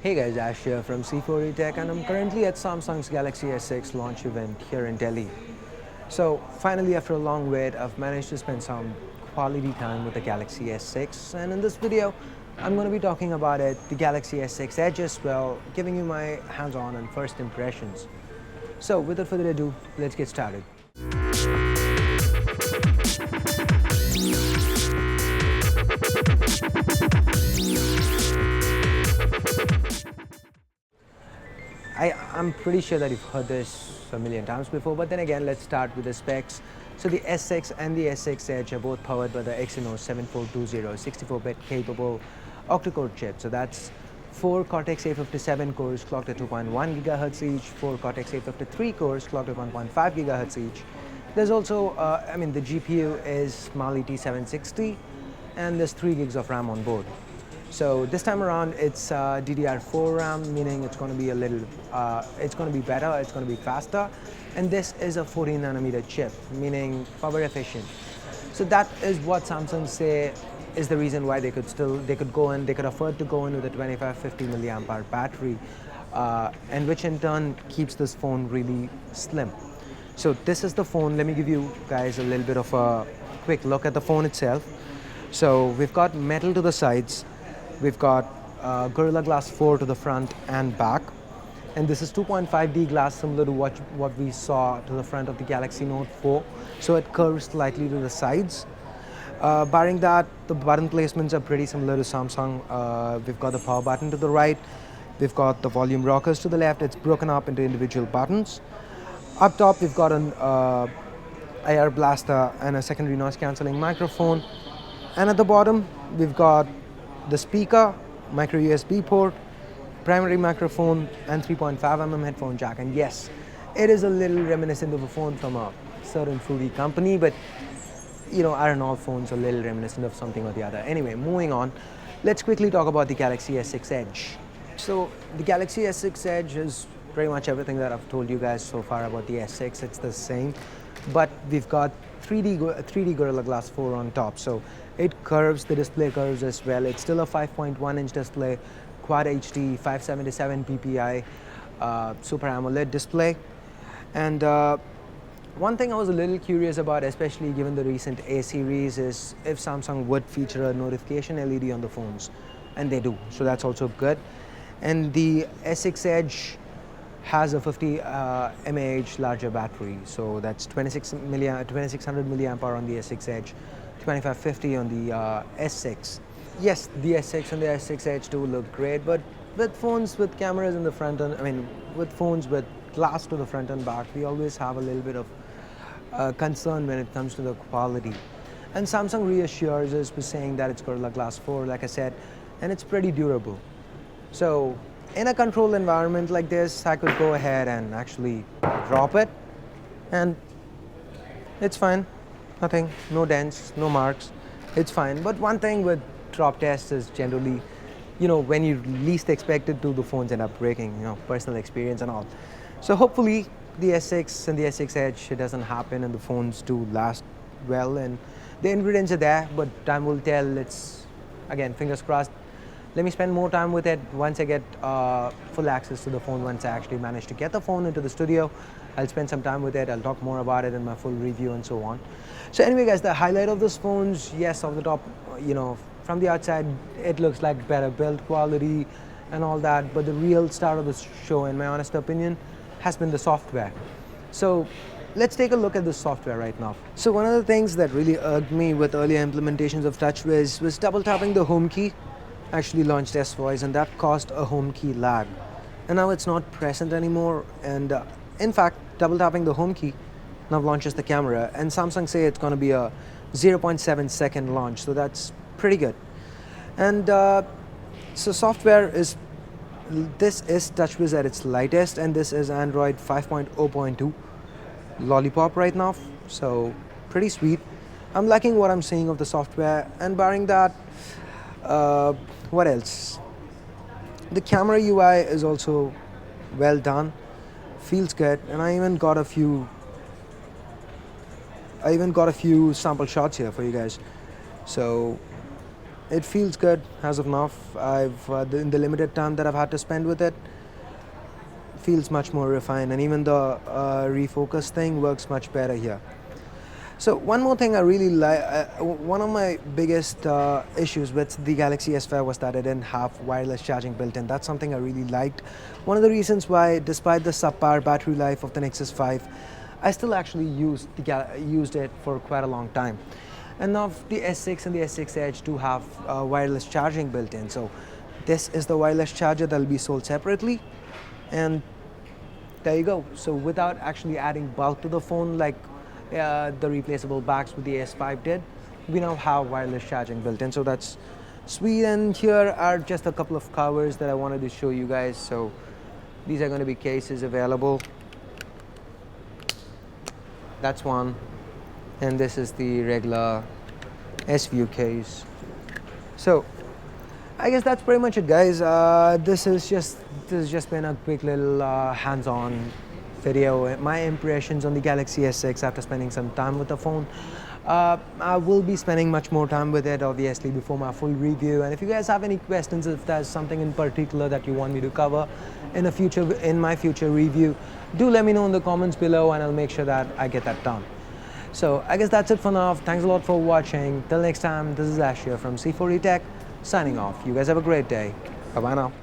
Hey guys, Ash here from C4E Tech, and I'm currently at Samsung's Galaxy S6 launch event here in Delhi. So finally, after a long wait, I've managed to spend some quality time with the Galaxy S6, and in this video I'm going to be talking about it, the Galaxy S6 Edge as well, giving you my hands-on and first impressions. So without further ado, let's get started. I'm pretty sure that you've heard this a million times before, but then again, let's start with the specs. So the S6 and the S6 Edge are both powered by the Exynos 7420 64-bit capable octa-core chip. So that's 4 Cortex-A57 cores clocked at 2.1 GHz each, 4 Cortex-A53 cores clocked at 1.5 GHz each. There's also, the GPU is Mali T760, and there's 3 gigs of RAM on board. So this time around, it's DDR4 RAM, meaning it's going to be it's going to be better, it's going to be faster, and this is a 14 nanometer chip, meaning power efficient. So that is what Samsung say is the reason why they could afford to go in with a 2550 milliamp hour battery, and which in turn keeps this phone really slim. So this is the phone. Let me give you guys a little bit of a quick look at the phone itself. So we've got metal to the sides. We've got Gorilla Glass 4 to the front and back, and this is 2.5D glass, similar to what we saw to the front of the Galaxy Note 4. So it curves slightly to the sides. Barring that, the button placements are pretty similar to Samsung. We've got the power button to the right. We've got the volume rockers to the left. It's broken up into individual buttons. Up top, we've got an IR blaster and a secondary noise cancelling microphone. And at the bottom, we've got the speaker, micro USB port, primary microphone, and 3.5mm headphone jack. And yes, it is a little reminiscent of a phone from a certain fruity company, but aren't all phones a little reminiscent of something or the other? Anyway, moving on, let's quickly talk about the Galaxy S6 Edge. So the Galaxy S6 Edge is pretty much everything that I've told you guys so far about the S6. It's the same, but we've got 3D Gorilla Glass 4 on top, so it curves, the display curves as well. It's still a 5.1 inch display, Quad HD, 577 ppi, Super AMOLED display. And one thing I was a little curious about, especially given the recent A series, is if Samsung would feature a notification LED on the phones, and they do, so that's also good. And the S6 Edge has a 50 mAh larger battery, so that's 2600 milliamp hour on the S6 Edge, 2550 on the S6. Yes, the S6 and the S6 Edge do look great, but with phones with cameras in the front and with phones with glass to the front and back, we always have a little bit of concern when it comes to the quality. And Samsung reassures us by saying that it's Gorilla Glass 4, like I said, and it's pretty durable. So in a controlled environment like this, I could go ahead and actually drop it, and it's fine. Nothing, no dents, no marks, it's fine. But one thing with drop tests is generally, when you least expect it to, the phones end up breaking, personal experience and all. So hopefully the S6 and the S6 Edge, it doesn't happen, and the phones do last well, and the ingredients are there, but time will tell. It's, again, fingers crossed. Let me spend more time with it once I get full access to the phone. Once I actually manage to get the phone into the studio, I'll spend some time with it. I'll talk more about it in my full review and so on. So anyway, guys, the highlight of those phones, yes, off the top, from the outside, it looks like better build quality and all that. But the real star of the show, in my honest opinion, has been the software. So let's take a look at the software right now. So one of the things that really irked me with earlier implementations of TouchWiz was double tapping the home key actually launched S-Voice, and that caused a home key lag. And now it's not present anymore, and in fact, double tapping the home key now launches the camera, and Samsung say it's going to be a 0.7 second launch, so that's pretty good. And so software is, this is TouchWiz at its lightest, and this is Android 5.0.2 Lollipop right now, so pretty sweet. I'm liking what I'm seeing of the software, and barring that, what else? The camera UI is also well done, feels good, and I even got a few sample shots here for you guys. So it feels good as of now. In the limited time that I've had to spend with it, feels much more refined, and even the refocus thing works much better here. So one more thing I really like, one of my biggest issues with the Galaxy S5 was that it didn't have wireless charging built in. That's something I really liked. One of the reasons why, despite the subpar battery life of the Nexus 5, I still actually used it for quite a long time. And now the S6 and the S6 Edge do have wireless charging built in. So this is the wireless charger that will be sold separately. And there you go. So without actually adding bulk to the phone like the replaceable backs with the S5 did, we now have wireless charging built in. So that's sweet. And here are just a couple of covers that I wanted to show you guys. So these are going to be cases available. That's one. And this is the regular S-View case. So I guess that's pretty much it, guys. This has just been a quick little hands-on video. My impressions on the Galaxy S6 after spending some time with the phone. I will be spending much more time with it, obviously, before my full review. And if you guys have any questions, if there's something in particular that you want me to cover in my future review, do let me know in the comments below, and I'll make sure that I get that done. So I guess that's it for now. Thanks a lot for watching. Till next time, this is Ashia from C4E Tech signing off. You guys have a great day. Bye-bye now.